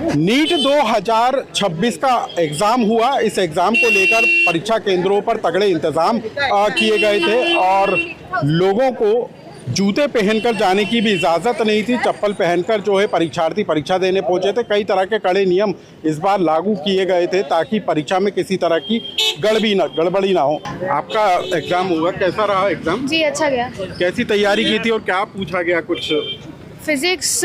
NEET 2026 का exam हुआ। इस एग्ज़ाम को लेकर परीक्षा केंद्रों पर तगड़े इंतज़ाम किए गए थे और लोगों को जूते पहनकर जाने की भी इजाज़त नहीं थी। चप्पल पहनकर जो है परीक्षार्थी परीक्षा देने पहुंचे थे। कई तरह के कड़े नियम इस बार लागू किए गए थे ताकि परीक्षा में किसी तरह की गड़बड़ी ना हो। आपका एग्ज़ाम हुआ, कैसा रहा एग्ज़ाम? जी अच्छा गया। कैसी तैयारी की थी और क्या पूछा गया? कुछ फिज़िक्स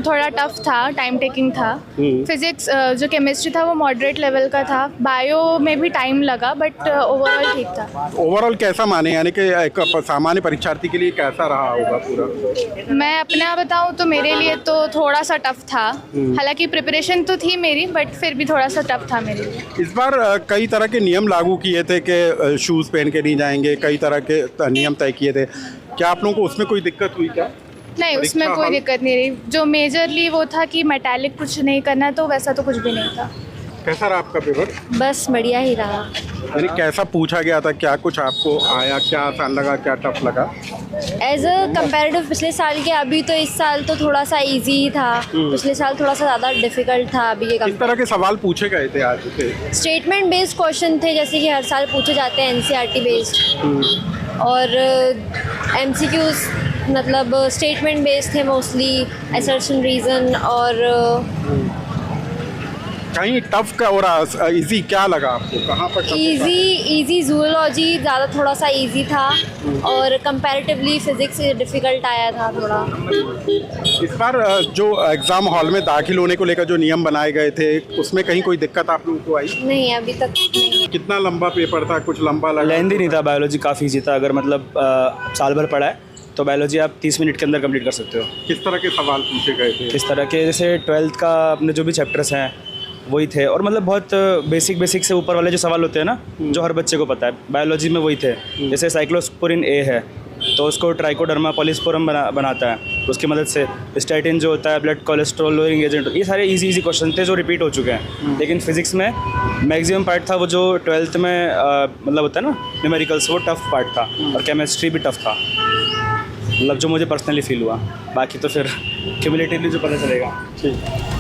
थोड़ा टफ था, टाइम टेकिंग था। फिज़िक्स जो केमिस्ट्री था वो मॉडरेट लेवल का था। बायो में भी टाइम लगा बट ओवरऑल ठीक था। ओवरऑल कैसा माने, यानी कि एक सामान्य परीक्षार्थी के लिए कैसा रहा होगा पूरा? मैं अपने आप बताऊँ तो मेरे लिए तो थोड़ा सा टफ था। हालांकि प्रिपरेशन तो थी मेरी बट फिर भी थोड़ा सा टफ था मेरे लिए। इस बार कई तरह के नियम लागू किए थे कि शूज़ पहन के नहीं जाएंगे, कई तरह के नियम तय किए थे। क्या आप लोगों को उसमें कोई दिक्कत हुई क्या? नहीं, उसमें कोई दिक्कत नहीं रही। जो मेजरली वो था कि मेटालिक कुछ नहीं करना, तो वैसा तो कुछ भी नहीं था। कैसा रहा आपका पेपर? बस बढ़िया ही रहा। यानी कैसा पूछा गया था, क्या कुछ आपको आया, क्या आसान लगा, क्या टफ लगा? एज अ कंपेरेटिव पिछले साल के अभी तो इस साल तो थोड़ा सा इजी ही था। पिछले साल थोड़ा सा ज़्यादा डिफिकल्ट था। अभी किस तरह के सवाल पूछे गए थे आज से? स्टेटमेंट बेस्ड क्वेश्चन थे जैसे कि हर साल पूछे जाते हैं एनसीईआरटी बेस्ड, और एमसीक्यूज मतलब स्टेटमेंट बेस्ड थे मोस्टली, असर्शन रीज़न। और कहीं टफ का और इजी क्या लगा आपको? कहाँ पर tough लगा? इजी जूलॉजी ज़्यादा थोड़ा सा इजी था और कंपैरेटिवली फिज़िक्स डिफ़िकल्ट आया था थोड़ा। इस बार जो एग्ज़ाम हॉल में दाखिल होने को लेकर जो नियम बनाए गए थे उसमें कहीं कोई दिक्कत आप लोगों को आई? नहीं, अभी तक नहीं। कितना लंबा पेपर था? कुछ लंबा लगा? लेंदी नहीं था, बायोलॉजी काफ़ी ईजी था। अगर मतलब साल भर पढ़ा है तो बायोलॉजी आप 30 मिनट के अंदर कंप्लीट कर सकते हो। किस तरह के सवाल पूछे गए थे? इस तरह के जैसे 12th का अपने जो भी चैप्टर्स हैं वही थे, और मतलब बहुत बेसिक से ऊपर वाले जो सवाल होते हैं ना, जो हर बच्चे को पता है, बायोलॉजी में वही थे। जैसे साइक्लोस्पोरिन ए है तो उसको ट्राइकोडर्मा पॉलीस्पोरम बनाता है, उसकी मदद से स्टैटिन जो होता है ब्लड कोलेस्ट्रॉल लोअरिंग एजेंट। ये सारे इजी क्वेश्चन थे जो रिपीट हो चुके हैं। लेकिन फिजिक्स में मैक्सिमम पार्ट था वो जो 12th में मतलब होता है ना न्यूमेरिकल्स, वो टफ पार्ट था। और केमिस्ट्री भी टफ था, मतलब जो मुझे पर्सनली फील हुआ। बाकी तो फिर क्यूमुलेटिवली जो पता चलेगा। ठीक।